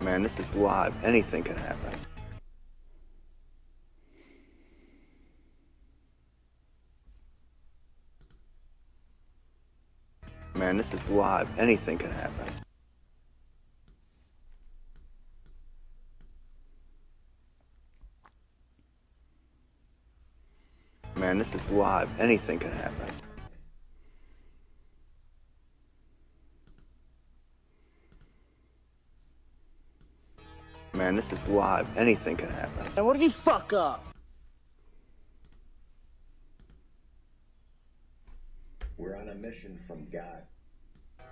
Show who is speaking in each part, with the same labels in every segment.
Speaker 1: Man, this is live. Anything can happen. Man, this is live. Anything can happen. Man, this is live. Anything can happen. Man, this is live. Anything can happen.
Speaker 2: And what if you fuck up?
Speaker 3: We're on a mission from God.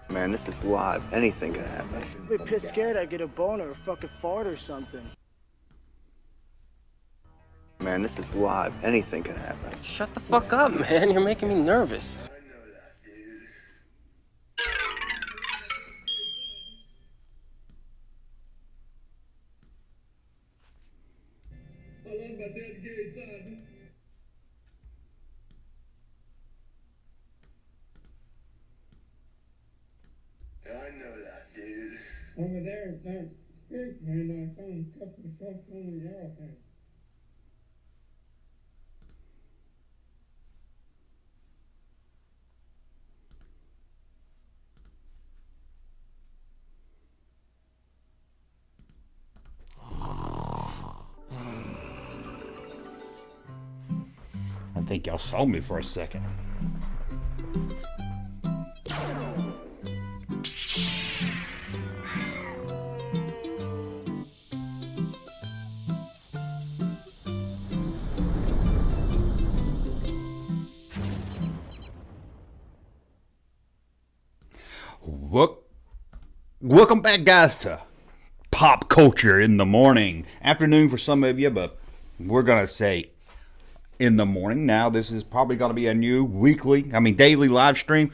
Speaker 1: Man, this is live. Anything can happen.
Speaker 2: I'd be pissed scared I'd get a boner or fucking fart or something.
Speaker 1: Man, this is live. Anything can happen.
Speaker 4: Shut the fuck up, man. You're making me nervous.
Speaker 3: I love my dead gay son. I know that, dude.
Speaker 5: Over there at that street, man, I found a couple of trucks on the yard there.
Speaker 6: I think y'all saw me for a second. Welcome back, guys, to Pop Culture in the Morning. Afternoon for some of you, but we're going to say in the morning. Now, this is probably going to be a new daily live stream.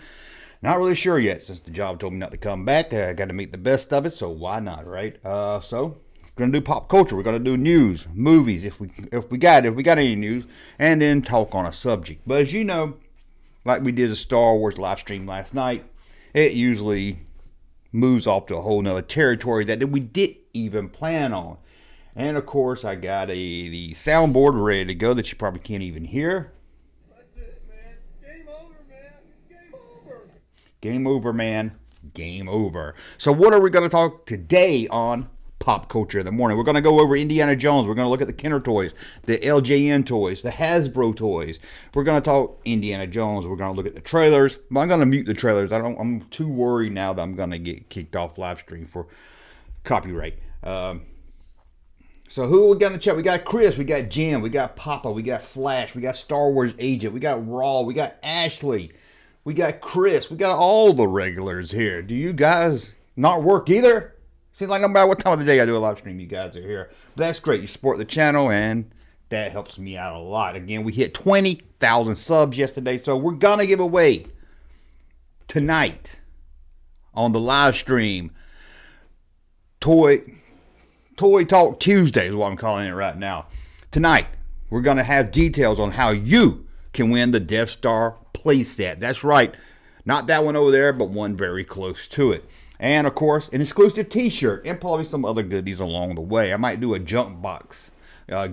Speaker 6: Not really sure yet, since the job told me not to come back. I got to make the best of it, so why not, right? So, we're going to do pop culture. We're going to do news, movies, if we got any news, and then talk on a subject. But as you know, like we did a Star Wars live stream last night, it usually moves off to a whole nother territory that we didn't even plan on. And of course, I got the soundboard ready to go that you probably can't even hear.
Speaker 3: That's it, man. Game over, man. Game over.
Speaker 6: Game over, man. Game over. So what are we going to talk today on Pop Culture in the Morning? We're going to go over Indiana Jones. We're going to look at the Kenner toys, the LJN toys, the Hasbro toys. We're going to talk Indiana Jones. We're going to look at the trailers. But I'm going to mute the trailers. I'm too worried now that I'm going to get kicked off live stream for copyright. So who we got in the chat? We got Chris, we got Jim, we got Papa, we got Flash, we got Star Wars Agent, we got Raw, we got Ashley, we got Chris, we got all the regulars here. Do you guys not work either? Seems like no matter what time of the day I do a live stream, you guys are here. But that's great. You support the channel, and that helps me out a lot. Again, we hit 20,000 subs yesterday, so we're going to give away tonight on the live stream Toy Talk Tuesday is what I'm calling it right now. Tonight, we're going to have details on how you can win the Death Star playset. That's right. Not that one over there, but one very close to it. And, of course, an exclusive t-shirt and probably some other goodies along the way. I might do a junk box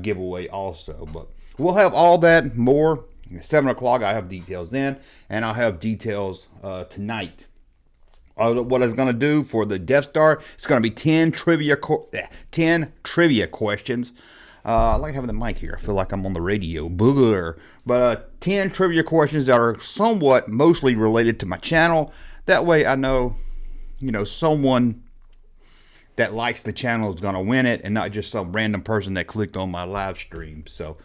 Speaker 6: giveaway also. But we'll have all that more. At 7 o'clock, I have details then. And I'll have details tonight. What I'm going to do for the Death Star, it's going to be 10 trivia questions. I like having the mic here. I feel like I'm on the radio. Booger. But 10 trivia questions that are somewhat mostly related to my channel. That way I know, someone that likes the channel is going to win it and not just some random person that clicked on my live stream. So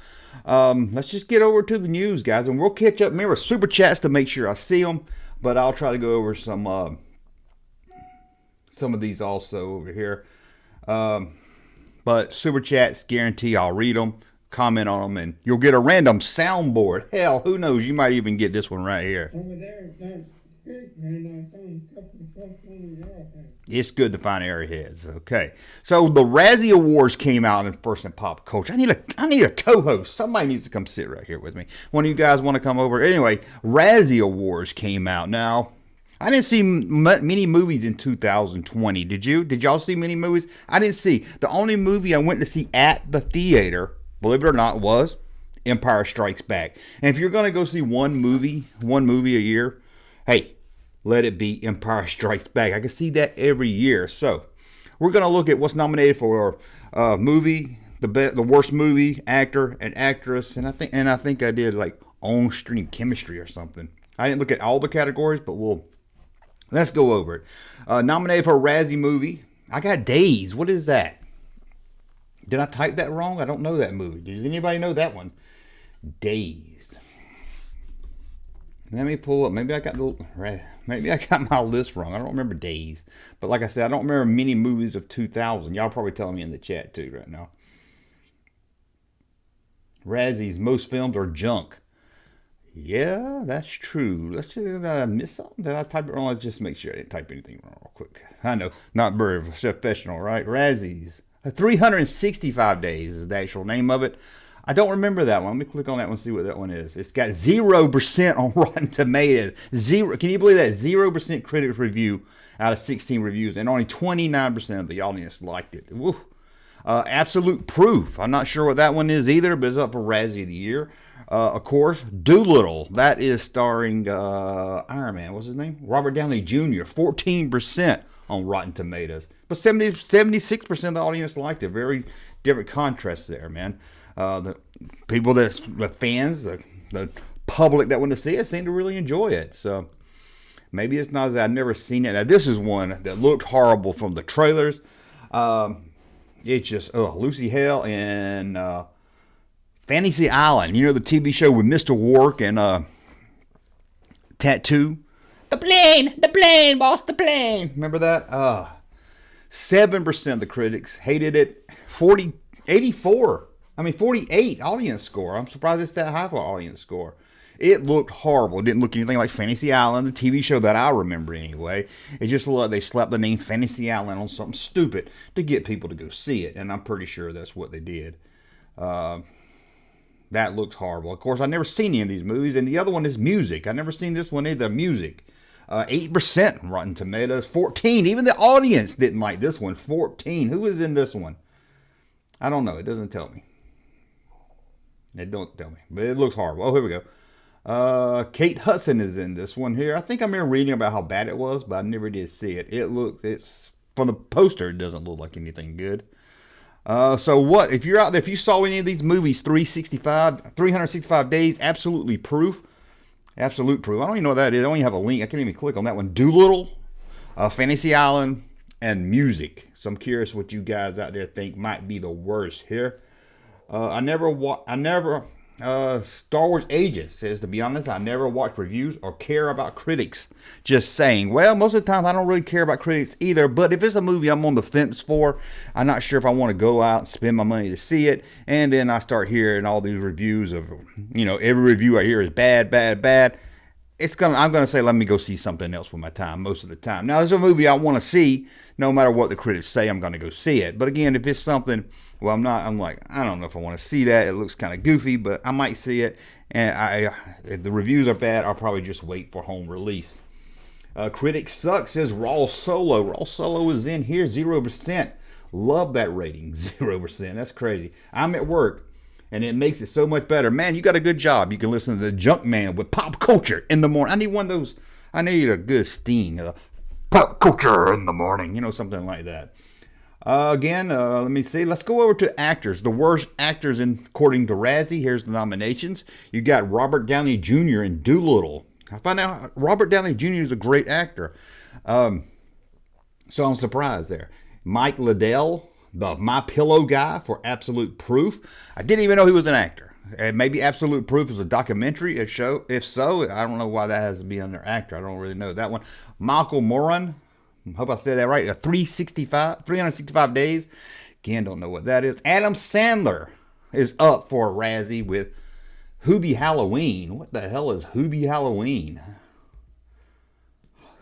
Speaker 6: let's just get over to the news, guys. And we'll catch up. Remember, super chats to make sure I see them. But I'll try to go over some of these also over here. But super chats, guarantee I'll read them, comment on them, and you'll get a random soundboard. Hell, who knows? You might even get this one right here.
Speaker 5: Over there at that street, man, I found a couple of trucks on the yard there.
Speaker 6: It's good to find airheads. Okay. So the Razzie Awards came out in first in pop culture. I need a co-host. Somebody needs to come sit right here with me. One of you guys want to come over? Anyway, Razzie Awards came out. Now, I didn't see many movies in 2020. Did you? Did y'all see many movies? I didn't see. The only movie I went to see at the theater, believe it or not, was Empire Strikes Back. And if you're going to go see one movie a year, hey, let it be Empire Strikes Back. I can see that every year. So we're going to look at what's nominated for movie, the worst movie, actor, and actress. And I think I did like on-screen chemistry or something. I didn't look at all the categories, but let's go over it. Nominated for a Razzie movie. I got Days. What is that? Did I type that wrong? I don't know that movie. Does anybody know that one? Dazed. Let me pull up. Maybe I got my list wrong. I don't remember Days. But like I said, I don't remember many movies of 2000. Y'all probably telling me in the chat too right now. Razzie's most films are junk. Yeah, that's true. Let's see, did I miss something? Did I type it wrong? Let's just make sure I didn't type anything wrong real quick. I know, not very professional, right? Razzie's 365 Days is the actual name of it. I don't remember that one. Let me click on that one and see what that one is. It's got 0% on Rotten Tomatoes. Can you believe that? 0% critics review out of 16 reviews, and only 29% of the audience liked it. Woo. Absolute Proof. I'm not sure what that one is either, but it's up for Razzie of the Year. Of course, Doolittle. That is starring Iron Man. What's his name? Robert Downey Jr. 14% on Rotten Tomatoes. But 76% of the audience liked it. Very different contrast there, man. The people the fans, the public that went to see it seemed to really enjoy it. So maybe it's not that I've never seen it. Now, this is one that looked horrible from the trailers. It's just, Lucy Hale and Fantasy Island. You know, the TV show with Mr. Wark and Tattoo? The plane, boss, the plane. Remember that? 7% of the critics hated it. 48 audience score. I'm surprised it's that high for audience score. It looked horrible. It didn't look anything like Fantasy Island, the TV show that I remember anyway. It just looked like they slapped the name Fantasy Island on something stupid to get people to go see it. And I'm pretty sure that's what they did. That looks horrible. Of course, I've never seen any of these movies. And the other one is Music. I've never seen this one either. Music. 8% Rotten Tomatoes. 14. Even the audience didn't like this one. 14. Who is in this one? I don't know. It doesn't tell me. It don't tell me. But it looks horrible. Oh, here we go. Kate Hudson is in this one here. I think I remember reading about how bad it was, but I never did see it. It's from the poster, it doesn't look like anything good. So what, if you're out there, if you saw any of these movies, 365 Days, Absolute Proof. I don't even know what that is. I don't even have a link. I can't even click on that one. Doolittle, Fantasy Island, and Music. So I'm curious what you guys out there think might be the worst here. Star Wars Agent says, to be honest, I never watch reviews or care about critics. Just saying. Well, most of the time I don't really care about critics either, but if it's a movie I'm on the fence for, I'm not sure if I want to go out and spend my money to see it, and then I start hearing all these reviews of, every review I hear is bad. I'm going to say, let me go see something else with my time most of the time. Now, there's a movie I want to see. No matter what the critics say, I'm going to go see it. But again, if it's something, I'm like, I don't know if I want to see that. It looks kind of goofy, but I might see it. And if the reviews are bad, I'll probably just wait for home release. Critic Suck says Raw Solo. Raw Solo is in here, 0%. Love that rating, 0%. That's crazy. I'm at work, and it makes it so much better. Man, you got a good job. You can listen to the Junkman with Pop Culture in the morning. I need one of those. I need a good sting. Pop Culture in the morning. Something like that. Let me see. Let's go over to actors. The worst actors according to Razzie. Here's the nominations. You got Robert Downey Jr. in Doolittle. I found out Robert Downey Jr. is a great actor. So I'm surprised there. Mike Liddell, the My Pillow guy for Absolute Proof. I didn't even know he was an actor. Maybe Absolute Proof is a documentary, a show. If so, I don't know why that has to be under actor. I don't really know that one. Michael Moran. Hope I said that right. 365 Days. Again, don't know what that is. Adam Sandler is up for a Razzie with Hubie Halloween. What the hell is Hubie Halloween?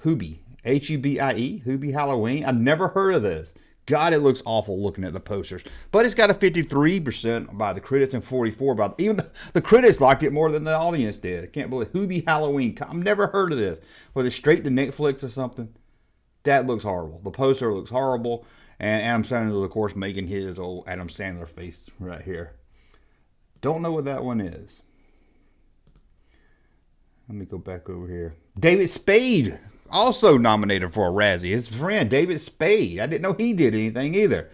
Speaker 6: Hubie. Hubie. Hubie Halloween. I've never heard of this. God, it looks awful looking at the posters. But it's got a 53% by the critics and 44% by even the critics liked it more than the audience did. I can't believe Hubie Halloween. I've never heard of this. Was it straight to Netflix or something? That looks horrible. The poster looks horrible. And Adam Sandler, of course, making his old Adam Sandler face right here. Don't know what that one is. Let me go back over here. David Spade, also nominated for a Razzie. His friend, David Spade. I didn't know he did anything either.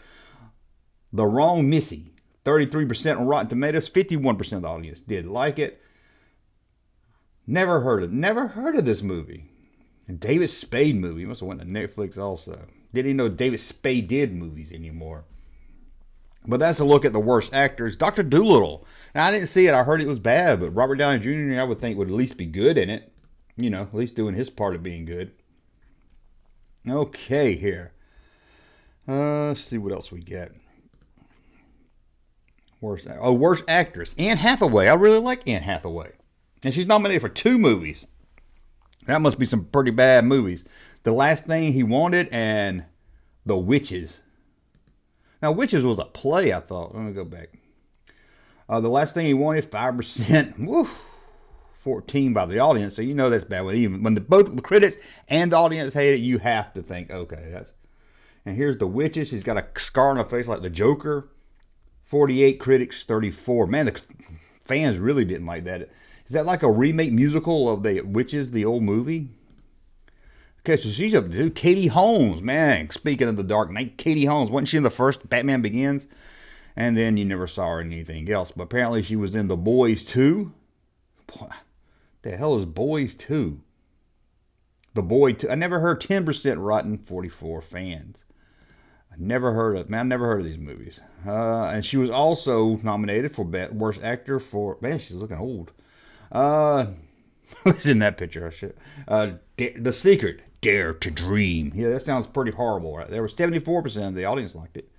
Speaker 6: The Wrong Missy. 33% on Rotten Tomatoes. 51% of the audience did like it. Never heard of this movie. A David Spade movie. Must have went to Netflix also. Didn't even know David Spade did movies anymore. But that's a look at the worst actors. Dr. Dolittle. Now, I didn't see it. I heard it was bad. But Robert Downey Jr., I would think, would at least be good in it. You know, at least doing his part of being good. Okay, here. Let's see what else we get. Worst actress. Anne Hathaway. I really like Anne Hathaway. And she's nominated for 2 movies. That must be some pretty bad movies. The Last Thing He Wanted and The Witches. Now, Witches was a play, I thought. Let me go back. The Last Thing He Wanted, 5%. Woo, 14% by the audience. So you know that's bad. When both the critics and the audience hate it, you have to think, okay, that's. And here's The Witches. She's got a scar on her face like the Joker. 48 critics, 34. Man, the fans really didn't like that. Is that like a remake musical of The Witches, the old movie? Okay, so she's up to Katie Holmes, man. Speaking of the Dark Knight, Katie Holmes. Wasn't she in the first Batman Begins? And then you never saw her in anything else. But apparently she was in The Boys 2. Boy, the hell is Boys 2? The Boy 2. I never heard 10% Rotten, 44 fans. I never heard of these movies. And she was also nominated for Worst Actor for... Man, she's looking old. What's in that picture? The Secret. Dare to Dream. Yeah, that sounds pretty horrible, right? There was 74% of the audience liked it.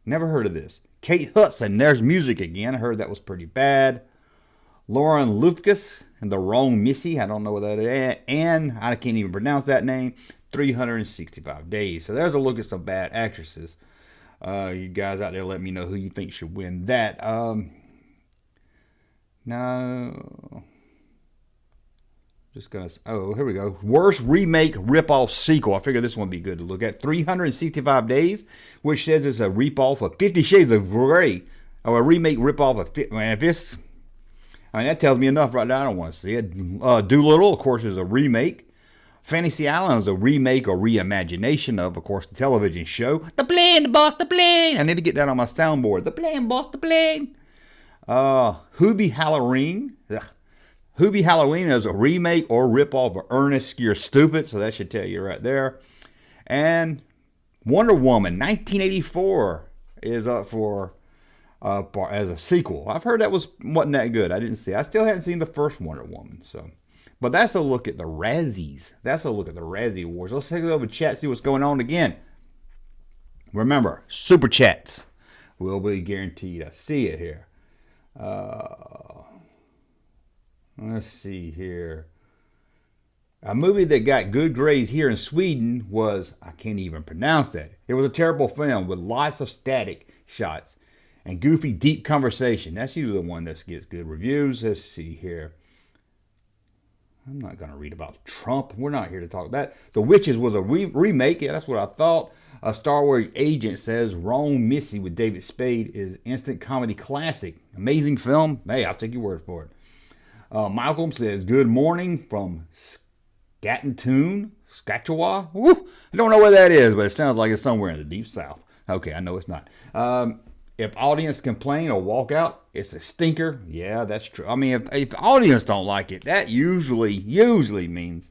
Speaker 6: Never heard of this. Kate Hudson. There's music again. I heard that was pretty bad. Lauren Lupkus and The Wrong Missy. I don't know what that is. And I can't even pronounce that name. 365 days. So there's a look at some bad actresses. You guys out there, let me know who you think should win that. No. Just gonna. Oh, here we go. Worst remake ripoff sequel. I figured this one would be good to look at. 365 Days, which says it's a ripoff of 50 Shades of Grey, or a remake ripoff of. Man, if it's, I mean, that tells me enough right now. I don't want to see it. Doolittle, of course, is a remake. Fantasy Island is a remake or reimagination of course, the television show. The plane, the boss, the plane. I need to get that on my soundboard. The plane, boss, the plane. Hubie Halloween. Ugh. Hubie Halloween is a remake or ripoff of Ernest You're Stupid, so that should tell you right there. And Wonder Woman 1984 is up for as a sequel. I've heard that wasn't that good. I didn't see. I still hadn't seen the first Wonder Woman. So, but that's a look at the Razzies. That's a look at the Razzie Awards. Let's take a look at chat, see what's going on again. Remember, super chats will be guaranteed. I see it here. Let's see here. A movie that got good grades here in Sweden was, I can't even pronounce that. It was a terrible film with lots of static shots and goofy, deep conversation. That's usually the one that gets good reviews. Let's see here. I'm not going to read about Trump. We're not here to talk that. The Witches was a remake. Yeah, that's what I thought. A Star Wars agent says Wrong Missy with David Spade is instant comedy classic. Amazing film. Hey, I'll take your word for it. Malcolm says, good morning from Scattoon, Saskatchewan. Woo! I don't know where that is, but it sounds like it's somewhere in the deep south. Okay, I know it's not. If audience complain or walk out, it's a stinker. Yeah, that's true. I mean, if audience don't like it, that usually means,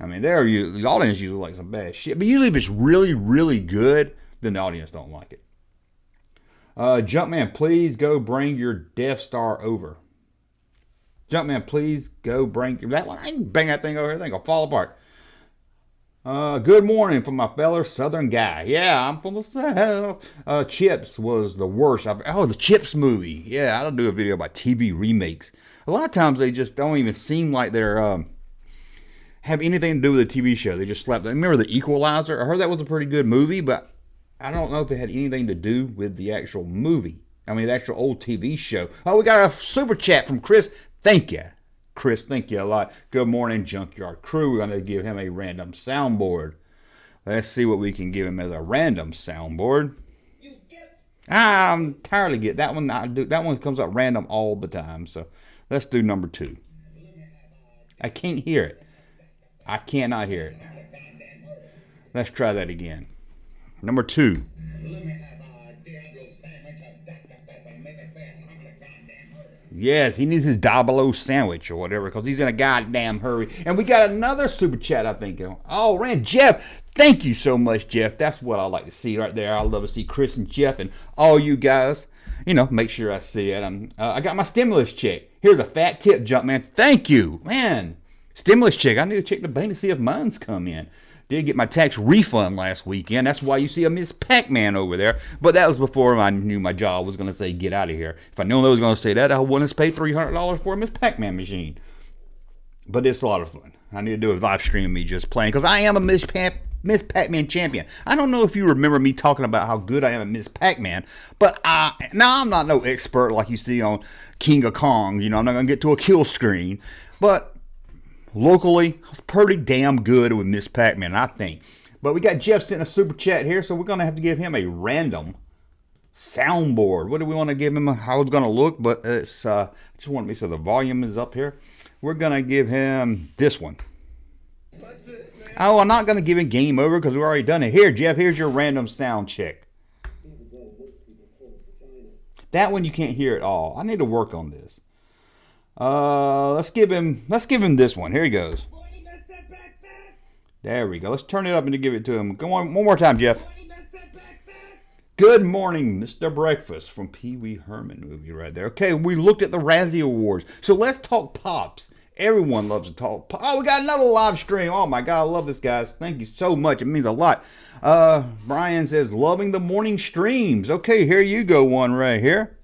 Speaker 6: I mean, the audience usually like some bad shit. But usually if it's really, really good, then the audience don't like it. Junkman, please go bring your Death Star over. Junkman, please go bring that one. I can bang that thing over here. That thing will fall apart. Good morning from my fellow Southern guy. Yeah, I'm from the South. Chips was the worst. The Chips movie. Yeah, I'll do a video about TV remakes. A lot of times they just don't even seem like they're have anything to do with the TV show. They just slapped. Remember The Equalizer? I heard that was a pretty good movie, but I don't know if it had anything to do with the actual movie. I mean, the actual old TV show. Oh, we got a super chat from Chris. Thank you. Chris, thank you a lot. Good morning, Junkyard Crew. We're going to give him a random soundboard. Let's see what we can give him as a random soundboard. I'm entirely get that one. That one comes up random all the time. So let's do number 2. I can't hear it. I cannot hear it. Let's try that again. Number 2. Yes, he needs his double-O sandwich or whatever because he's in a goddamn hurry. And we got another super chat, I think. Oh, Rand, Jeff. Thank you so much, Jeff. That's what I like to see right there. I love to see Chris and Jeff and all you guys. You know, make sure I see it. I got my stimulus check. Here's a fat tip, Junkman. Thank you. Man, stimulus check. I need to check the bank to see if mine's come in. Did get my tax refund last weekend. That's why you see a Miss Pac-Man over there. But that was before I knew my job was going to say, get out of here. If I knew they was going to say that, I wouldn't have paid $300 for a Miss Pac-Man machine. But it's a lot of fun. I need to do a live stream of me just playing because I am a Miss Pac-Man champion. I don't know if you remember me talking about how good I am at Miss Pac-Man, but now I'm not no expert like you see on King of Kong. You know, I'm not going to get to a kill screen. But locally, I was pretty damn good with Miss Pac-Man, I think. But we got Jeff sending a super chat here, so we're going to have to give him a random soundboard. What do we want to give him? How it's going to look, but it's I just want to make sure the volume is up here. We're going to give him this one. Oh, I'm not going to give him game over because we've already done it. Here, Jeff, here's your random sound check. That one you can't hear at all. I need to work on this. Let's give him this one. Here he goes. There we go. Let's turn it up and give it to him. Come on, one more time, Jeff. Good morning, Mr. Breakfast from Pee Wee Herman movie right there. Okay, we looked at the Razzie Awards. So let's talk pops. Everyone loves to talk. Oh, we got another live stream. Oh my God, I love this, guys. Thank you so much. It means a lot. Brian says, loving the morning streams. Okay, here you go, one right here.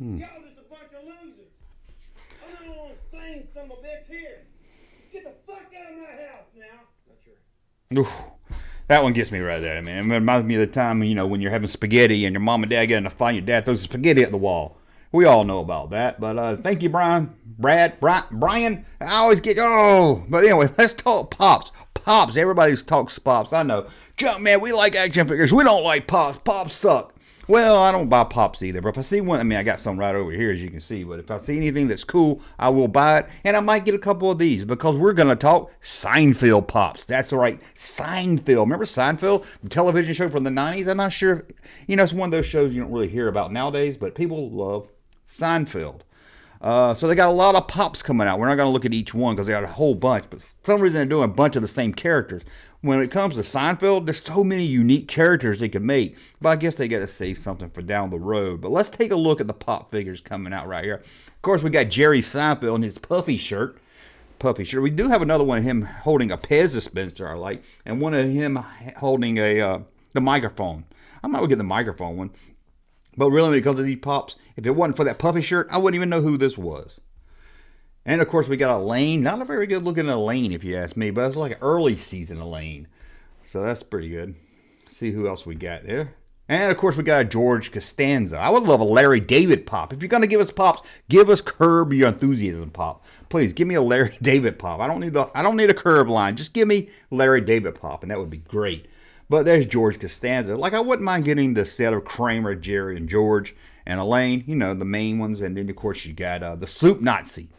Speaker 3: Y'all just a bunch of losers. I'm the one saying son of a bitch here. Get the fuck out of my house now. Not sure.
Speaker 6: Oof, that one gets me right there, man. It reminds me of the time, you know, when you're having spaghetti and your mom and dad get in a fight, your dad throws the spaghetti at the wall. We all know about that. But thank you, Brian. Brian. I always get, but anyway, let's talk pops. Pops. Everybody talks pops. I know. Junkman, we like action figures. We don't like pops. Pops suck. Well, I don't buy pops either, but if I see one, I mean, I got some right over here, as you can see, but if I see anything that's cool, I will buy it, and I might get a couple of these, because we're going to talk Seinfeld pops. That's right, Seinfeld. Remember Seinfeld, the television show from the 90s? I'm not sure, it's one of those shows you don't really hear about nowadays, but people love Seinfeld. So they got a lot of pops coming out. We're not going to look at each one, because they got a whole bunch, but for some reason they're doing a bunch of the same characters. When it comes to Seinfeld, there's so many unique characters they can make. But I guess they got to say something for down the road. But let's take a look at the pop figures coming out right here. Of course, we got Jerry Seinfeld in his puffy shirt. We do have another one of him holding a Pez dispenser, I like. And one of him holding the microphone. I might get the microphone one. But really, when it comes to these pops, if it wasn't for that puffy shirt, I wouldn't even know who this was. And, of course, we got Elaine. Not a very good-looking Elaine, if you ask me, but it's like an early season Elaine. So that's pretty good. See who else we got there. And, of course, we got a George Costanza. I would love a Larry David pop. If you're going to give us pops, give us Curb Your Enthusiasm pop. Please, give me a Larry David pop. I don't need a Curb line. Just give me Larry David pop, and that would be great. But there's George Costanza. Like, I wouldn't mind getting the set of Kramer, Jerry, and George, and Elaine. The main ones. And then, of course, you got the Soup Nazi.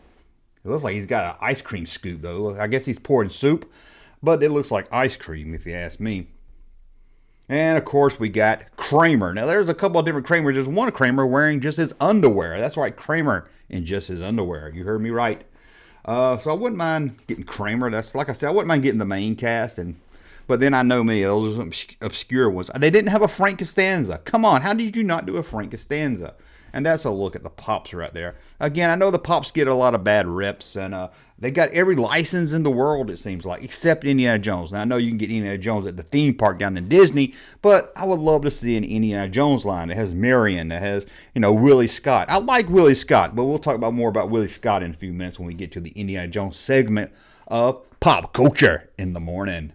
Speaker 6: It looks like he's got an ice cream scoop, though. I guess he's pouring soup, but it looks like ice cream, if you ask me. And, of course, we got Kramer. Now, there's a couple of different Kramers. There's one Kramer wearing just his underwear. That's right, Kramer in just his underwear. You heard me right. So I wouldn't mind getting Kramer. That's like I said, I wouldn't mind getting the main cast. But then I know me, those are obscure ones. They didn't have a Frank Costanza. Come on, how did you not do a Frank Costanza? And that's a look at the pops right there. Again, I know the pops get a lot of bad reps, and They got every license in the world, it seems like, except Indiana Jones. Now, I know you can get Indiana Jones at the theme park down in Disney, but I would love to see an Indiana Jones line that has Marion, that has, Willie Scott. I like Willie Scott, but we'll talk more about Willie Scott in a few minutes when we get to the Indiana Jones segment of Pop Culture in the Morning.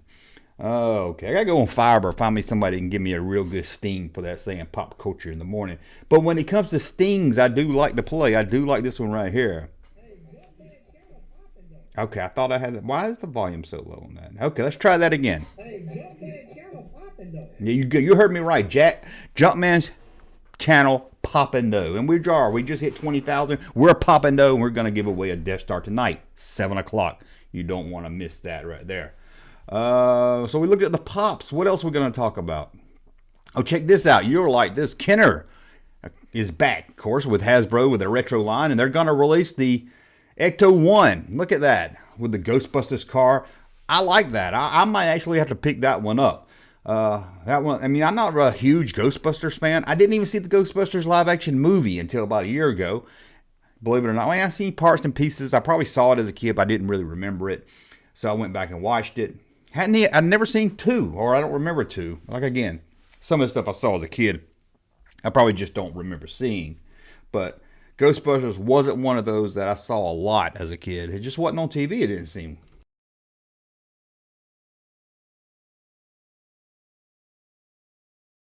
Speaker 6: Okay, I gotta go on Fiverr, find me somebody who can give me a real good sting for that saying Pop Culture in the Morning. But when it comes to stings, I do like to play. I do like this one right here. Okay, I thought I had it. Why is the volume so low on that? Okay, let's try that again. Yeah, you heard me right. Junkman's channel poppin' though. And we just hit 20,000. We're poppin' though, and we're going to give away a Death Star tonight, 7 o'clock. You don't want to miss that right there. So we looked at the pops. What else are we going to talk about? Oh, check this out. You'll like this. Kenner is back, of course, with Hasbro with a retro line, and they're going to release the Ecto 1. Look at that with the Ghostbusters car. I like that. I might actually have to pick that one up. That one. I mean, I'm not a huge Ghostbusters fan. I didn't even see the Ghostbusters live action movie until about a year ago. Believe it or not, I've seen parts and pieces. I probably saw it as a kid, but I didn't really remember it. So I went back and watched it. I'd never seen 2, or I don't remember 2. Like again, some of the stuff I saw as a kid, I probably just don't remember seeing. But Ghostbusters wasn't one of those that I saw a lot as a kid. It just wasn't on TV, it didn't seem.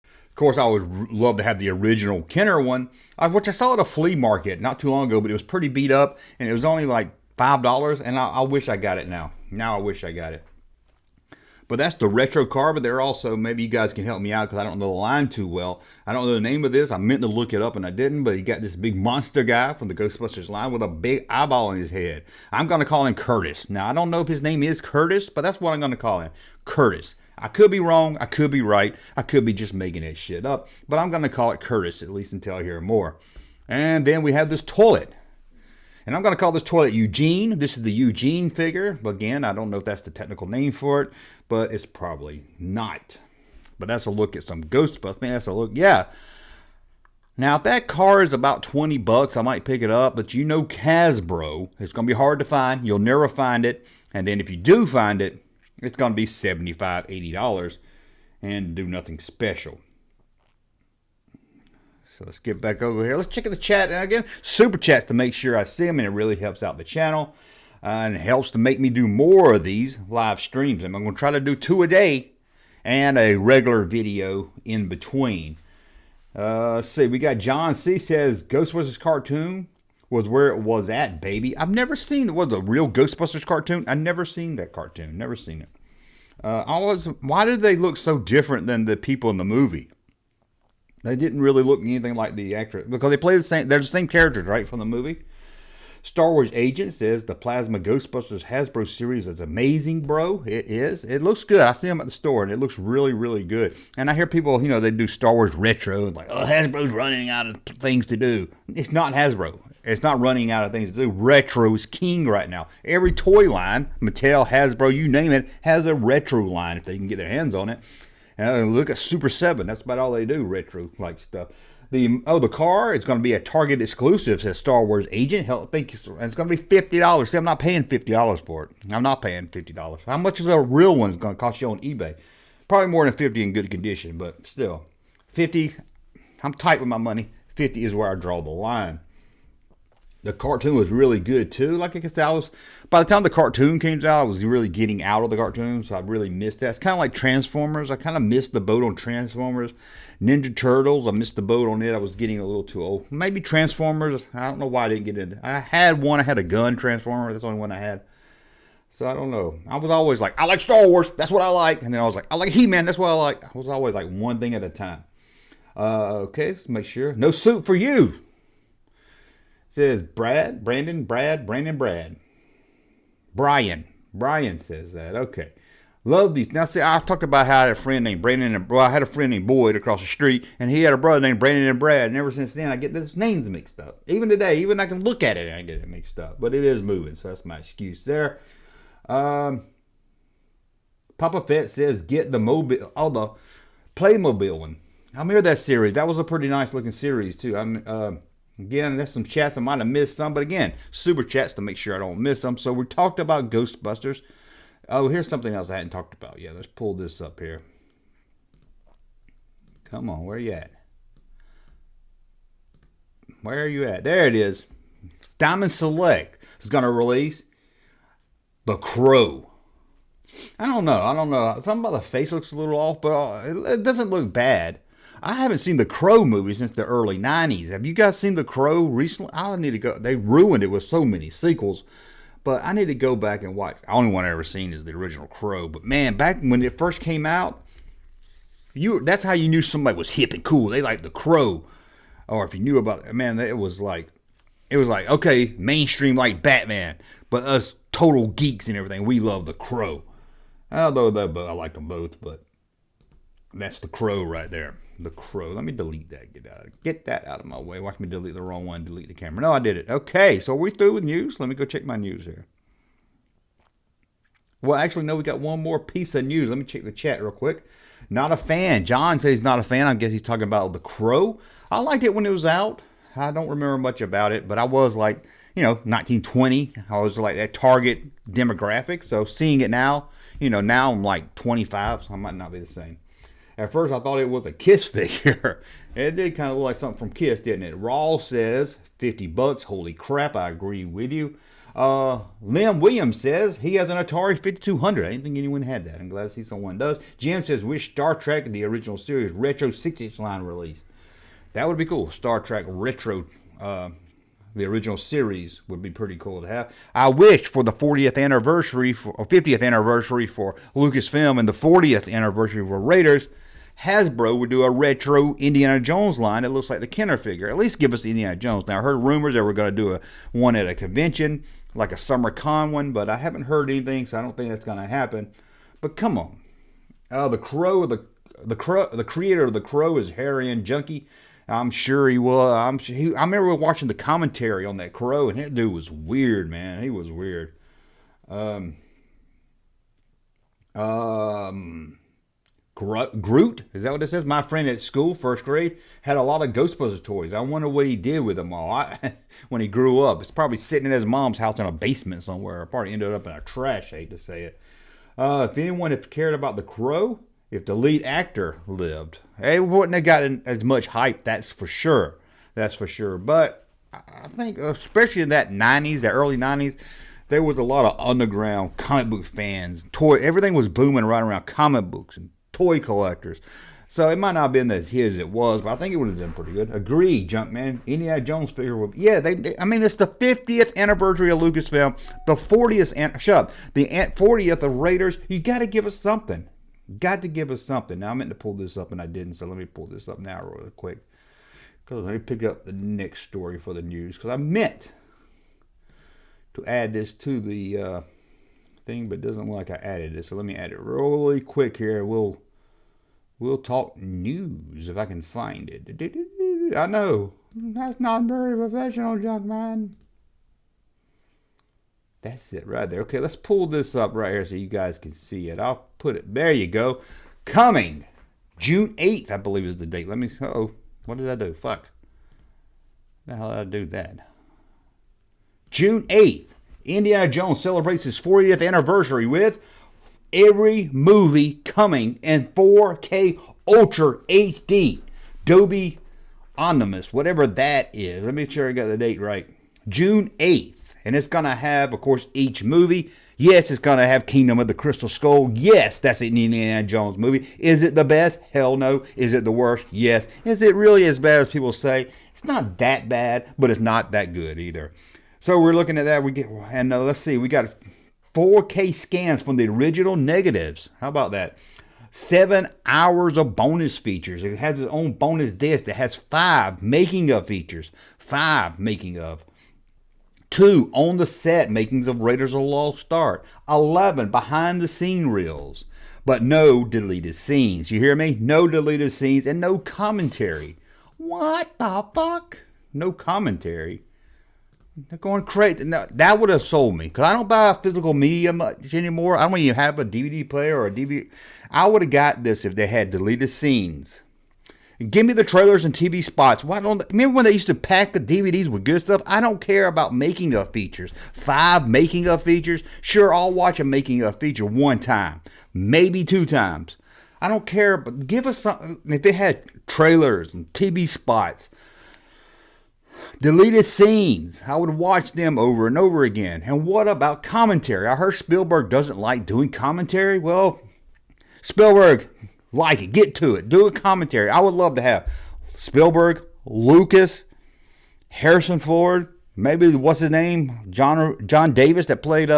Speaker 6: Of course, I would love to have the original Kenner one, which I saw at a flea market not too long ago, but it was pretty beat up, and it was only like $5, and I wish I got it now. Now I wish I got it. But that's the retro car, but they're also, maybe you guys can help me out because I don't know the line too well. I don't know the name of this. I meant to look it up and I didn't, but he got this big monster guy from the Ghostbusters line with a big eyeball in his head. I'm going to call him Curtis. Now, I don't know if his name is Curtis, but that's what I'm going to call him. Curtis. I could be wrong. I could be right. I could be just making that shit up, but I'm going to call it Curtis, at least until I hear more. And then we have this toilet. And I'm going to call this toilet Eugene. This is the Eugene figure. But again, I don't know if that's the technical name for it, but it's probably not. But that's a look at some Ghostbusters. Man, that's a look. Yeah. Now, if that car is about $20, I might pick it up. But you know Hasbro. It's going to be hard to find. You'll never find it. And then if you do find it, it's going to be $75, $80 and do nothing special. So let's get back over here. Let's check the chat. And again, super chats to make sure I see them, and it really helps out the channel. And it helps to make me do more of these live streams. I'm going to try to do 2 a day and a regular video in between. Let's see. We got John C. says, Ghostbusters cartoon was where it was at, baby. I've never seen, was a real Ghostbusters cartoon? I've never seen that cartoon. Never seen it. Why did they look so different than the people in the movie? They didn't really look anything like the actor because they play the same. They're the same characters, right, from the movie. Star Wars Agent says the Plasma Ghostbusters Hasbro series is amazing, bro. It is. It looks good. I see them at the store, and it looks really, really good. And I hear people, they do Star Wars retro and like, oh, Hasbro's running out of things to do. It's not Hasbro. It's not running out of things to do. Retro is king right now. Every toy line, Mattel, Hasbro, you name it, has a retro line if they can get their hands on it. Look at Super 7. That's about all they do, retro-like stuff. The car, it's going to be a Target exclusive, says Star Wars Agent. Hell, I think it's going to be $50. See, I'm not paying $50 for it. I'm not paying $50. How much is a real one going to cost you on eBay? Probably more than $50 in good condition, but still. $50, I'm tight with my money. $50 is where I draw the line. The cartoon was really good too. Like I said, by the time the cartoon came out, I was really getting out of the cartoon, so I really missed that. It's kind of like Transformers. I kind of missed the boat on Transformers. Ninja Turtles, I missed the boat on it. I was getting a little too old. Maybe Transformers. I don't know why I didn't get into it. I had one. I had a gun Transformer. That's the only one I had. So I don't know. I was always like, I like Star Wars. That's what I like. And then I was like, I like He-Man. That's what I like. I was always like one thing at a time. Okay, let's make sure. No soup for you. Says Brandon. Brian says that. Okay. Love these. Now, see, I talked about how I had a friend named Brandon. I had a friend named Boyd across the street, and he had a brother named Brandon and Brad. And ever since then, I get those names mixed up. Even today, even I can look at it and I get it mixed up. But it is moving, so that's my excuse there. Papa Fett says, get the Playmobil one. I'm here that series. That was a pretty nice looking series, too. Again, there's some chats I might have missed some, but again, super chats to make sure I don't miss them. So we talked about Ghostbusters. Oh, here's something else I hadn't talked about yet. Let's pull this up here. Come on, where are you at? Where are you at? There it is. Diamond Select is going to release The Crow. I don't know. Something about the face looks a little off, but it doesn't look bad. I haven't seen the Crow movie since the early 90s. Have you guys seen the Crow recently? I need to go. They ruined it with so many sequels. But I need to go back and watch. The only one I've ever seen is the original Crow. But man, back when it first came out, that's how you knew somebody was hip and cool. They liked the Crow. Or if you knew about it, man, it was like, okay, mainstream like Batman. But us total geeks and everything, we love the Crow. Although I like them both, but that's the Crow right there. The Crow. Let me delete that. Get that out of my way. Watch me delete the wrong one. Delete the camera. No, I did it. Okay, so are we through with news? Let me go check my news here. Well, actually, no, we got one more piece of news. Let me check the chat real quick. Not a fan. John says he's not a fan. I guess he's talking about The Crow. I liked it when it was out. I don't remember much about it, but I was like, 1920. I was like that target demographic. So seeing it now, now I'm like 25, so I might not be the same. At first, I thought it was a Kiss figure. It did kind of look like something from Kiss, didn't it? Raw says, $50. Holy crap, I agree with you. Lim Williams says he has an Atari 5200. I didn't think anyone had that. I'm glad to see someone does. Jim says, wish Star Trek, the original series, retro 6-inch line release. That would be cool. Star Trek retro, the original series would be pretty cool to have. I wish for the 40th anniversary, or 50th anniversary for Lucasfilm and the 40th anniversary for Raiders, Hasbro would do a retro Indiana Jones line that looks like the Kenner figure. At least give us Indiana Jones. Now, I heard rumors they were going to do one at a convention, like a summer con one, but I haven't heard anything, so I don't think that's going to happen. But come on. The creator of The Crow is Harry and Junkie. I'm sure he was. I remember watching the commentary on that Crow, and that dude was weird, man. He was weird. Groot, is that what it says? My friend at school, first grade, had a lot of Ghostbusters toys. I wonder what he did with them all when he grew up. It's probably sitting in his mom's house in a basement somewhere. Probably ended up in a trash, I hate to say it. If anyone had cared about the Crow, if the lead actor lived, it wouldn't have gotten as much hype, that's for sure. That's for sure. But I think, especially in that 90s, the early 90s, there was a lot of underground comic book fans. Everything was booming right around comic books and toy collectors. So it might not have been as hit as it was, but I think it would have done pretty good. Agree, Junkman. Indiana Jones figure would, yeah, it's the 50th anniversary of Lucasfilm, the 40th of Raiders. You got to give us something. Got to give us something. Now, I meant to pull this up and I didn't, so let me pull this up now real quick. Because let me pick up the next story for the news, because I meant to add this to the thing, but it doesn't look like I added it. So let me add it really quick here. We'll talk news if I can find it. I know that's not very professional, Junkman. That's it right there. Okay, let's pull this up right here so you guys can see it. I'll put it. There you go. Coming June 8th, I believe is the date. Let me. Oh, what did I do? Fuck. The hell did I do that? June 8th. Indiana Jones celebrates his 40th anniversary with every movie coming in 4K Ultra HD. Dolby Omnimus, whatever that is. Let me make sure I got the date right. June 8th. And it's going to have, of course, each movie. Yes, it's going to have Kingdom of the Crystal Skull. Yes, that's an Indiana Jones movie. Is it the best? Hell no. Is it the worst? Yes. Is it really as bad as people say? It's not that bad, but it's not that good either. So we're looking at that. Let's see. We got 4K scans from the original negatives. How about that? 7 hours of bonus features. It has its own bonus disc that has 5 making of features. 5 making of. 2 on the set makings of Raiders of the Lost Ark. 11 behind the scene reels. But no deleted scenes. You hear me? No deleted scenes and no commentary. What the fuck? No commentary. They're going crazy. Now, that would have sold me. Because I don't buy physical media much anymore. I don't even have a DVD player or a DVD. I would have got this if they had deleted scenes. Give me the trailers and TV spots. Why don't remember when they used to pack the DVDs with good stuff? I don't care about making of features. 5 making of features. Sure, I'll watch a making of feature one time, maybe 2 times. I don't care, but give us something. If they had trailers and TV spots, deleted scenes, I would watch them over and over again. And what about commentary? I heard Spielberg doesn't like doing commentary. Well, Spielberg, like it, get to it, do a commentary. I would love to have Spielberg, Lucas, Harrison Ford, maybe what's his name, John Davis that played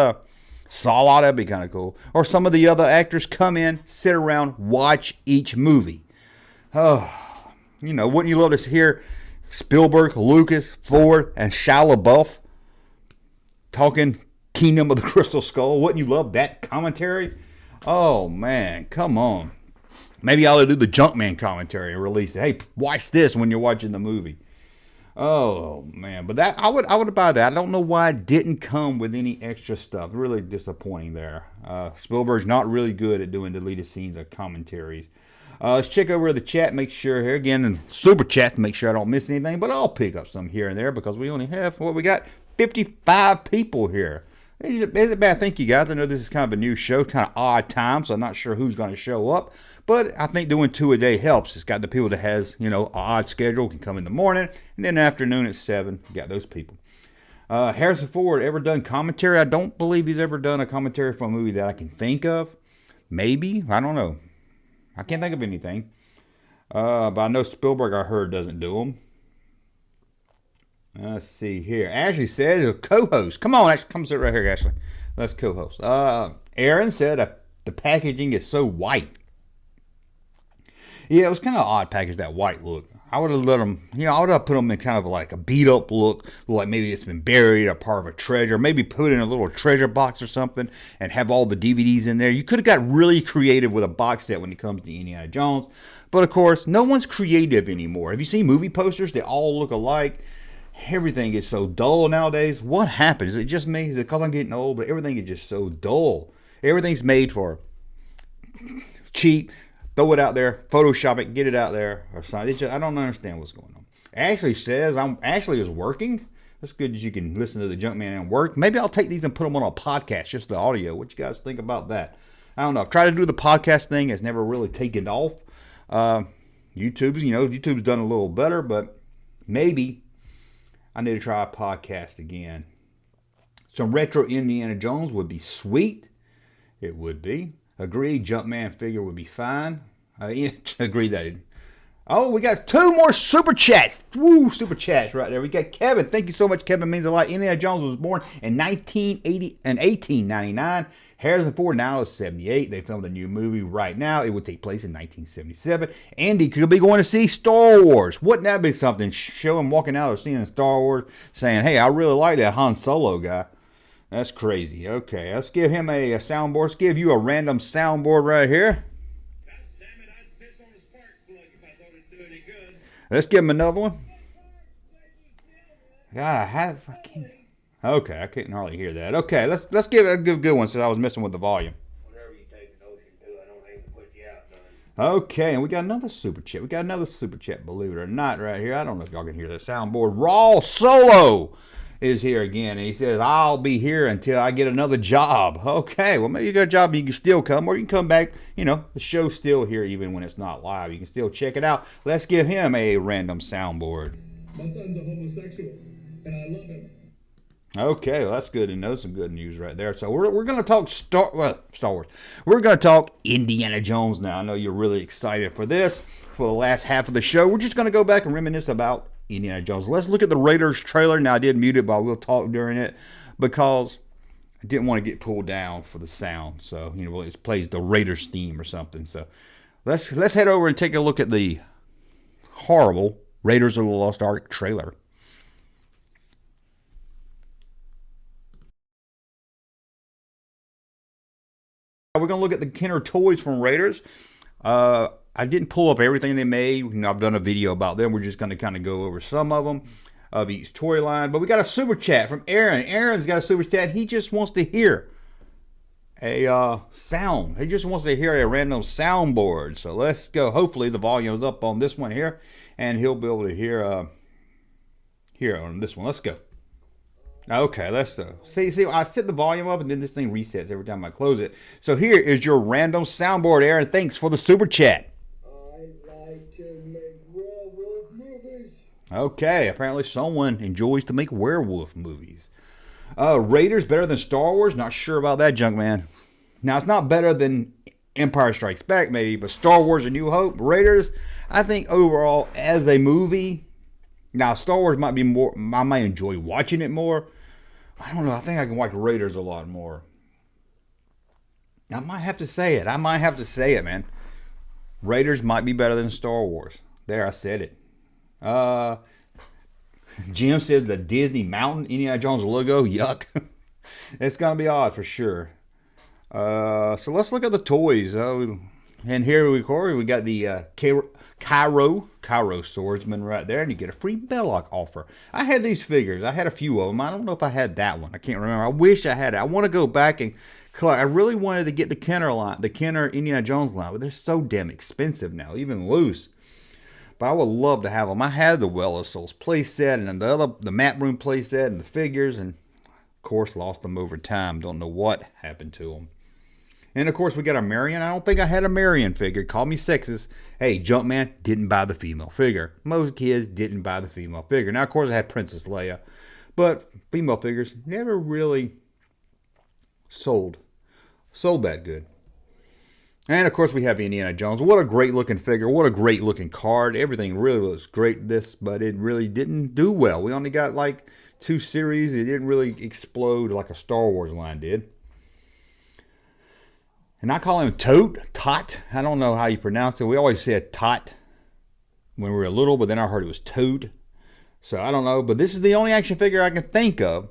Speaker 6: Saw. That'd be kind of cool. Or some of the other actors come in, sit around, watch each movie. Oh, wouldn't you love to hear Spielberg, Lucas, Ford, and Shia LaBeouf talking Kingdom of the Crystal Skull? Wouldn't you love that commentary? Oh man, come on. Maybe I'll do the Junkman commentary and release it. Hey, watch this when you're watching the movie. Oh man, but that I would buy that. I don't know why it didn't come with any extra stuff. Really disappointing there. Spielberg's not really good at doing deleted scenes or commentaries. Let's check over the chat, make sure here again, and super chat to make sure I don't miss anything. But I'll pick up some here and there because we only have we got 55 people here. Is it bad? Thank you guys. I know this is kind of a new show, kind of odd time, so I'm not sure who's going to show up. But I think doing 2 a day helps. It's got the people that has, an odd schedule, can come in the morning, and then afternoon at 7, you got those people. Harrison Ford, ever done commentary? I don't believe he's ever done a commentary for a movie that I can think of. Maybe. I don't know. I can't think of anything. But I know Spielberg, I heard, doesn't do them. Let's see here. Ashley said a co-host. Come on, Ashley. Come sit right here, Ashley. Let's co-host. Aaron said the packaging is so white. Yeah, it was kind of an odd package, that white look. I would have let them, I would have put them in kind of like a beat up look, like maybe it's been buried or part of a treasure. Maybe put it in a little treasure box or something and have all the DVDs in there. You could have got really creative with a box set when it comes to Indiana Jones. But of course, no one's creative anymore. Have you seen movie posters? They all look alike. Everything is so dull nowadays. What happened? Is it just me? Is it because I'm getting old? But everything is just so dull. Everything's made for cheap. Throw it out there, Photoshop it, get it out there, or something. I don't understand what's going on. Ashley says, Ashley is working. That's good that you can listen to the Junkman and work. Maybe I'll take these and put them on a podcast, just the audio. What you guys think about that? I don't know. I've tried to do the podcast thing. It's never really taken off. YouTube's done a little better, but maybe I need to try a podcast again. Some retro Indiana Jones would be sweet. It would be. Agreed, Junkman figure would be fine. Agreed that. Oh, we got 2 more super chats. Woo, super chats right there. We got Kevin. Thank you so much, Kevin. Means a lot. Indiana Jones was born in 1899. Harrison Ford now is 78. They filmed a new movie right now. It would take place in 1977. Andy could be going to see Star Wars. Wouldn't that be something? Show him walking out of seeing Star Wars saying, hey, I really like that Han Solo guy. That's crazy. Okay, let's give him a soundboard. Let's give you a random soundboard right here. Let's give him another one. God, I can't. Okay, I couldn't hardly hear that. Okay, let's give it a good one since I was messing with the volume.
Speaker 3: Whenever you take an ocean too, I don't aim to put you out none.
Speaker 6: Okay, and we got another super chat. Believe it or not, right here. I don't know if y'all can hear the soundboard. Raw Solo is here again, and he says, I'll be here until I get another job. Okay, well, maybe you got a job, you can still come, or you can come back. The show's still here even when it's not live. You can still check it out. Let's give him a random soundboard.
Speaker 5: My son's a homosexual, and I love him.
Speaker 6: Okay, well, that's good to know. Some good news right there. So we're going to talk Star Wars. We're going to talk Indiana Jones now. I know you're really excited for this. For the last half of the show, we're just going to go back and reminisce about Indiana Jones. Let's look at the Raiders trailer. Now, I did mute it, but I will talk during it because I didn't want to get pulled down for the sound. So, it plays the Raiders theme or something. So let's head over and take a look at the horrible Raiders of the Lost Ark trailer. We're going to look at the Kenner toys from Raiders. I didn't pull up everything they made. I've done a video about them. We're just going to kind of go over some of them of each toy line. But we got a super chat from Aaron. Aaron's got a super chat. He just wants to hear a sound. He just wants to hear a random soundboard. So let's go. Hopefully the volume is up on this one here, and he'll be able to hear on this one. Let's go. Okay, let's see. I set the volume up, and then this thing resets every time I close it. So here is your random soundboard, Aaron. Thanks for the super chat.
Speaker 5: I like to make werewolf movies.
Speaker 6: Okay, apparently someone enjoys to make werewolf movies. Raiders better than Star Wars? Not sure about that, Junkman. Now, it's not better than Empire Strikes Back, maybe, but Star Wars A New Hope, Raiders, I think overall as a movie, now Star Wars might be more, I might enjoy watching it more. I don't know, I think I can watch Raiders a lot more. I might have to say it, man. Raiders might be better than Star Wars. There, I said it. Jim says the Disney Mountain Indiana Jones logo. Yuck. It's going to be odd for sure. So let's look at the toys. And here we got the Cairo swordsman right there. And you get a free Belloc offer. I had these figures. I had a few of them. I don't know if I had that one. I can't remember. I wish I had it. I want to go back and collect. I really wanted to get the Kenner Indiana Jones line. But they're so damn expensive now. Even loose. But I would love to have them. I had the Well of Souls playset and then the map room playset and the figures, and of course lost them over time. Don't know what happened to them. And of course we got a Marion. I don't think I had a Marion figure. Call me sexist. Hey, Junkman didn't buy the female figure. Most kids didn't buy the female figure. Now of course I had Princess Leia, but female figures never really sold that good. And of course we have Indiana Jones. What a great looking figure. What a great looking card. Everything really looks great but it really didn't do well. We only got like 2 series. It didn't really explode like a Star Wars line did. And I call him Tot. I don't know how you pronounce it. We always said Tot when we were little, but then I heard it was Toad. So I don't know. But this is the only action figure I can think of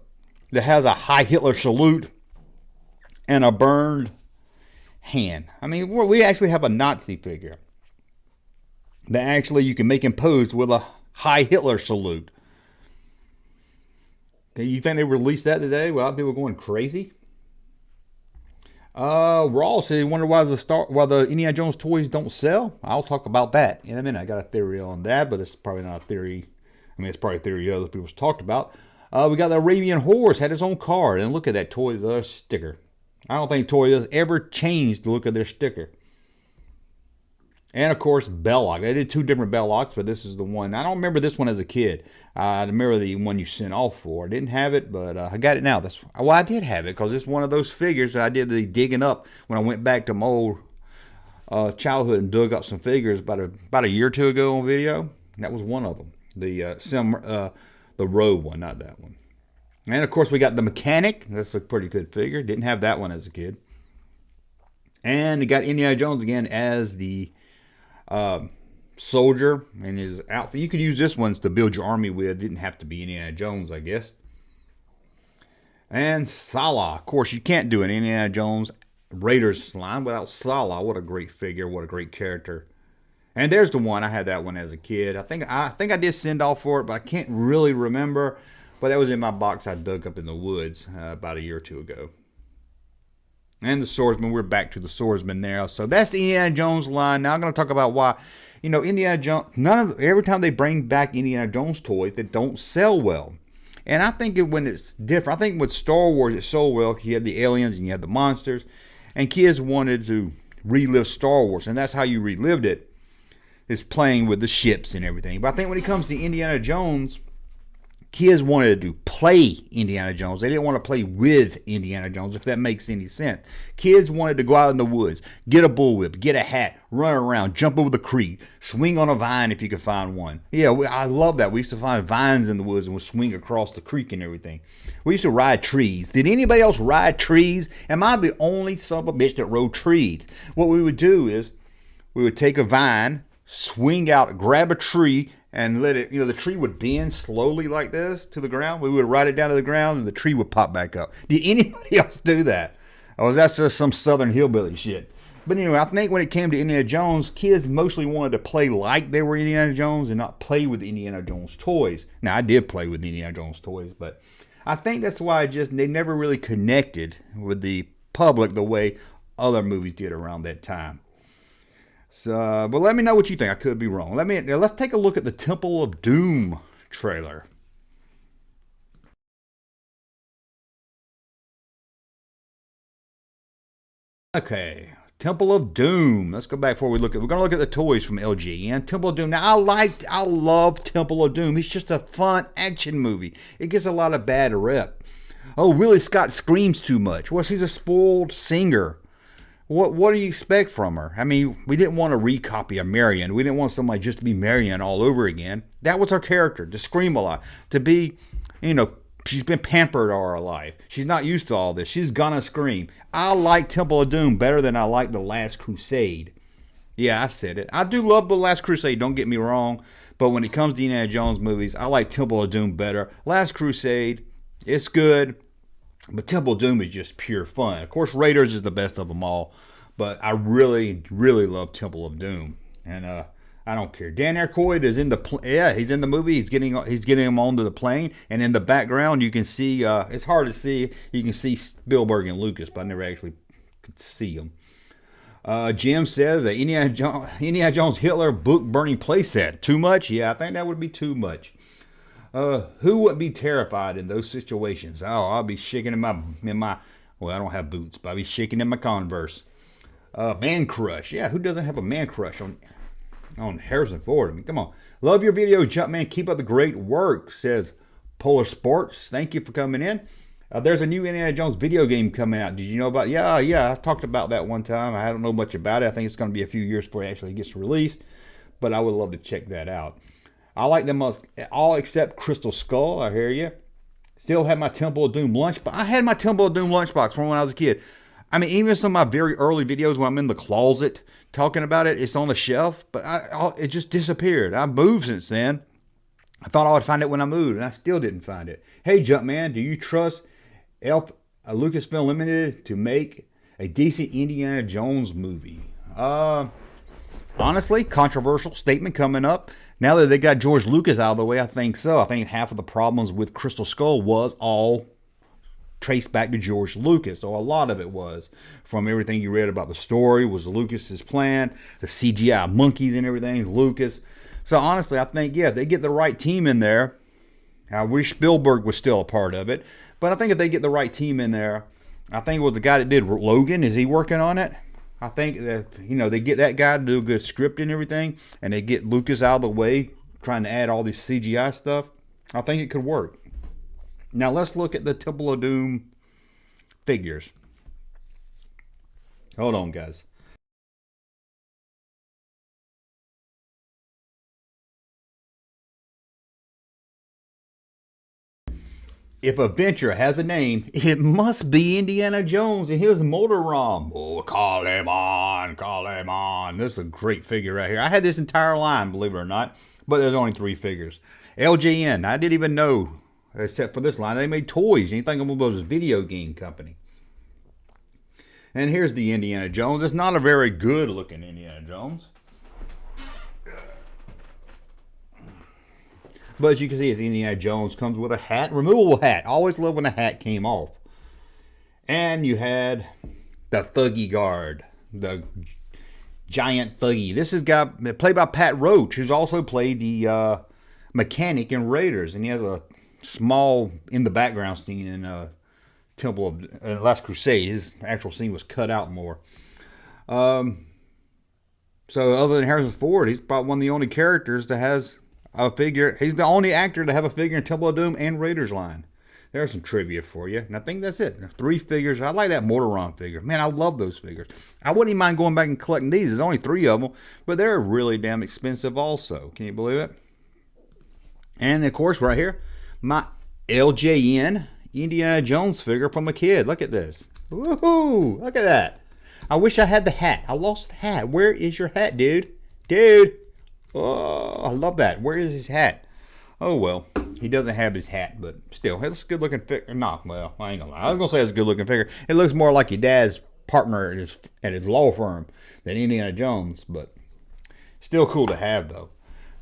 Speaker 6: that has a Heil Hitler salute and a burned hand. I mean, we actually have a Nazi figure that actually you can make him pose with a Heil Hitler salute. You think they released that today? Well, people are going crazy. Raw said he wondered why the Indiana Jones toys don't sell. I'll talk about that in a minute. I got a theory on that, but it's probably not a theory. I mean, it's probably a theory other people's talked about. We got the Arabian Horse, had his own card, and look at that toy sticker. I don't think Toys has ever changed the look of their sticker. And of course, Belloc. They did 2 different Bellocs, but this is the one. I don't remember this one as a kid. I remember the one you sent off for. I didn't have it, but I got it now. I did have it because it's one of those figures that I did the digging up when I went back to my old childhood and dug up some figures about a year or 2 ago on video. That was one of them. The Rogue one, not that one. And of course we got the Mechanic. That's a pretty good figure. Didn't have that one as a kid. And we got Indiana Jones again as the soldier in his outfit. You could use this one to build your army with. Didn't have to be Indiana Jones, I guess. And Salah. Of course, you can't do an Indiana Jones Raiders line without Salah. What a great figure. What a great character. And there's the one. I had that one as a kid. I think I did send off for it, but I can't really remember. But that was in my box I dug up in the woods about a year or 2 ago. And the swordsman, we're back to the swordsman there. So that's the Indiana Jones line. Now I'm going to talk about why, Indiana Jones, every time they bring back Indiana Jones toys, they don't sell well. And I think when it's different, I think with Star Wars it sold well. You had the aliens and you had the monsters. And kids wanted to relive Star Wars. And that's how you relived it, is playing with the ships and everything. But I think when it comes to Indiana Jones, kids wanted to play Indiana Jones. They didn't want to play with Indiana Jones, if that makes any sense. Kids wanted to go out in the woods, get a bullwhip, get a hat, run around, jump over the creek, swing on a vine if you could find one. Yeah, I love that. We used to find vines in the woods and would swing across the creek and everything. We used to ride trees. Did anybody else ride trees? Am I the only son of a bitch that rode trees? What we would do is we would take a vine, swing out, grab a tree, and let it, the tree would bend slowly like this to the ground. We would ride it down to the ground and the tree would pop back up. Did anybody else do that? Or was that just some southern hillbilly shit? But anyway, I think when it came to Indiana Jones, kids mostly wanted to play like they were Indiana Jones and not play with Indiana Jones toys. Now, I did play with Indiana Jones toys, but I think that's why they never really connected with the public the way other movies did around that time. So, but let me know what you think. I could be wrong. Let's take a look at the Temple of Doom trailer. Okay, Temple of Doom. Let's go back before we're going to look at the toys from LJN. Temple of Doom. Now, I love Temple of Doom. It's just a fun action movie. It gets a lot of bad rep. Oh, Willie Scott screams too much. Well, she's a spoiled singer. What do you expect from her? I mean, we didn't want to recopy a Marion. We didn't want somebody just to be Marion all over again. That was her character, to scream a lot. To be, she's been pampered all her life. She's not used to all this. She's gonna scream. I like Temple of Doom better than I like The Last Crusade. Yeah, I said it. I do love The Last Crusade, don't get me wrong. But when it comes to Indiana Jones movies, I like Temple of Doom better. Last Crusade, it's good. But Temple of Doom is just pure fun. Of course, Raiders is the best of them all. But I really, really love Temple of Doom. And I don't care. Dan Aykroyd is in the he's in the movie. He's getting him onto the plane, and in the background you can see. It's hard to see. You can see Spielberg and Lucas, but I never actually could see them. Jim says that Indiana Jones Hitler book burning playset. Too much? Yeah, I think that would be too much. Who wouldn't be terrified in those situations? Oh, I'll be shaking in my. Well, I don't have boots, but I'll be shaking in my Converse. Man crush. Yeah, who doesn't have a man crush on Harrison Ford? I mean, come on. Love your video, Junkman. Keep up the great work, says Polar Sports. Thank you for coming in. There's a new Indiana Jones video game coming out. Did you know about it? Yeah, I talked about that one time. I don't know much about it. I think it's going to be a few years before it actually gets released, but I would love to check that out. I like them all except Crystal Skull. I hear you. Still have my Temple of Doom lunchbox. I had my Temple of Doom lunchbox from when I was a kid. I mean, even some of my very early videos when I'm in the closet talking about it, it's on the shelf, but it just disappeared. I've moved since then. I thought I would find it when I moved, and I still didn't find it. Hey, Junkman, do you trust Lucasfilm Limited to make a decent Indiana Jones movie? Honestly, controversial statement coming up. Now that they got George Lucas out of the way, I think so. I think half of the problems with Crystal Skull was all traced back to George Lucas. So a lot of it was from everything you read about the story was Lucas's plan, the CGI monkeys and everything, Lucas. So honestly, I think, yeah, if they get the right team in there, I wish Spielberg was still a part of it, but I think if they get the right team in there, I think it was the guy that did Logan. Is he working on it? I think that, they get that guy to do a good script and everything, and they get Lucas out of the way, trying to add all this CGI stuff. I think it could work. Now let's look at the Temple of Doom figures. Hold on, guys. If a venture has a name, it must be Indiana Jones and his motor ROM. Oh, call him on, call him on. This is a great figure right here. I had this entire line, believe it or not, but there's only 3 figures. LJN, I didn't even know, except for this line, they made toys. You think about this video game company. And here's the Indiana Jones. It's not a very good looking Indiana Jones. But as you can see, it's Indiana Jones. Comes with a hat, removable hat. Always love when a hat came off. And you had the Thuggy Guard, the giant Thuggy. This is guy played by Pat Roach, who's also played the mechanic in Raiders, and he has a small in the background scene in Temple of Last Crusade. His actual scene was cut out more. So other than Harrison Ford, he's probably one of the only characters that has a figure. He's the only actor to have a figure in Temple of Doom and Raiders line. There's some trivia for you. And I think that's it. 3 figures. I like that Motor ROM figure. Man, I love those figures. I wouldn't even mind going back and collecting these. There's only 3 of them. But they're really damn expensive also. Can you believe it? And of course, right here, my LJN Indiana Jones figure from a kid. Look at this. Woohoo! Look at that. I wish I had the hat. I lost the hat. Where is your hat, dude? Dude! Oh, I love that. Where is his hat? Oh, well. He doesn't have his hat, but still. It's a good-looking figure. No, well, I ain't gonna lie. I was gonna say it's a good-looking figure. It looks more like your dad's partner at his law firm than Indiana Jones, but still cool to have, though.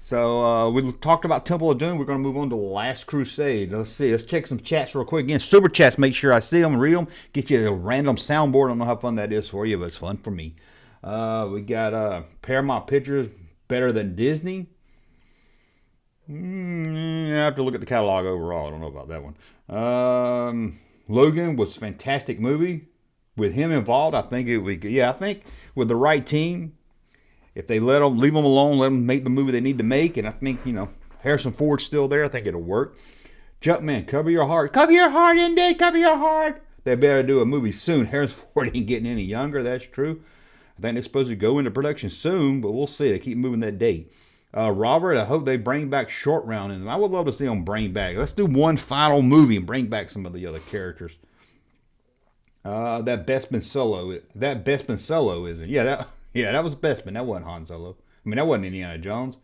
Speaker 6: So we talked about Temple of Doom. We're going to move on to Last Crusade. Let's see. Let's check some chats real quick. Again, super chats. Make sure I see them, read them. Get you a random soundboard. I don't know how fun that is for you, but it's fun for me. We got Paramount Pictures better than Disney. I have to look at the catalog overall. I don't know about that one. Logan was a fantastic movie. With him involved, I think it would. Yeah, I think with the right team, if they leave them alone, let them make the movie they need to make, and I think, Harrison Ford's still there, I think it'll work. Junkman, cover your heart. Cover your heart, Indy, cover your heart. They better do a movie soon. Harrison Ford ain't getting any younger, that's true. I think they're supposed to go into production soon, but we'll see. They keep moving that date. Robert, I hope they bring back Short Round in them. I would love to see them bring back. Let's do one final movie and bring back some of the other characters. That Bespin Solo isn't. Yeah, that was Bespin. That wasn't Han Solo. I mean, that wasn't Indiana Jones.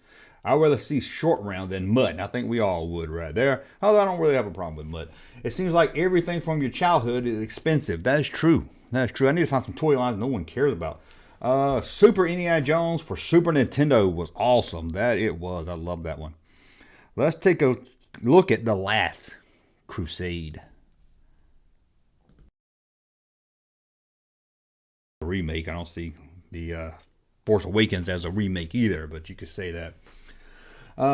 Speaker 6: I'd rather see Short Round than Mutt, and I think we all would right there. Although I don't really have a problem with Mutt. It seems like everything from your childhood is expensive. That is true. I need to find some toy lines no one cares about. Super Indiana Jones for Super Nintendo was awesome. That it was. I love that one. Let's take a look at The Last Crusade. Remake. I don't see the Force Awakens as a remake either, but you could say that.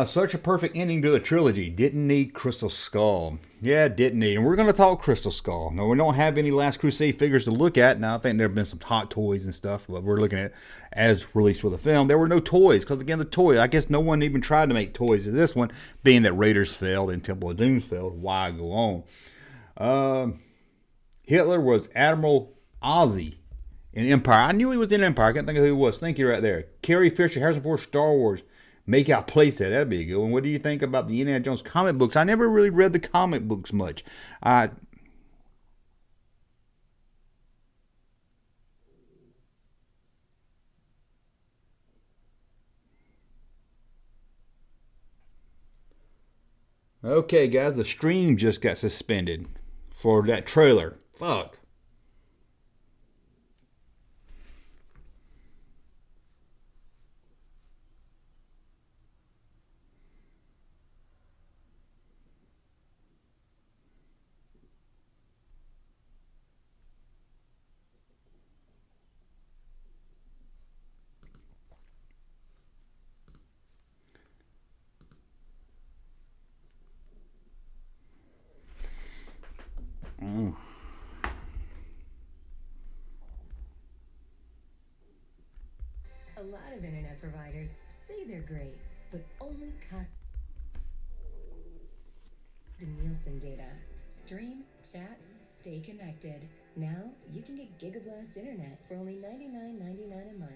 Speaker 6: Such a perfect ending to the trilogy. Didn't need Crystal Skull. Yeah, didn't need. And we're going to talk Crystal Skull. No, we don't have any Last Crusade figures to look at. Now, I think there have been some hot toys and stuff, but we're looking at as released with the film. There were no toys, because again, the toy, I guess no one even tried to make toys of this one, being that Raiders failed and Temple of Doom failed. Why go on? Hitler was Admiral Ozzy in Empire. I knew he was in Empire. I can't think of who he was. Thank you right there. Carrie Fisher, Harrison Ford, Star Wars. Make out playset. That'd be a good one. What do you think about the Indiana Jones comic books? I never really read the comic books much. Okay, guys, the stream just got suspended for that trailer. Fuck.
Speaker 7: A lot of internet providers say they're great, but only cut the Nielsen data. Stream, chat, stay connected. Now you can get Gigablast internet for only $99.99 a month.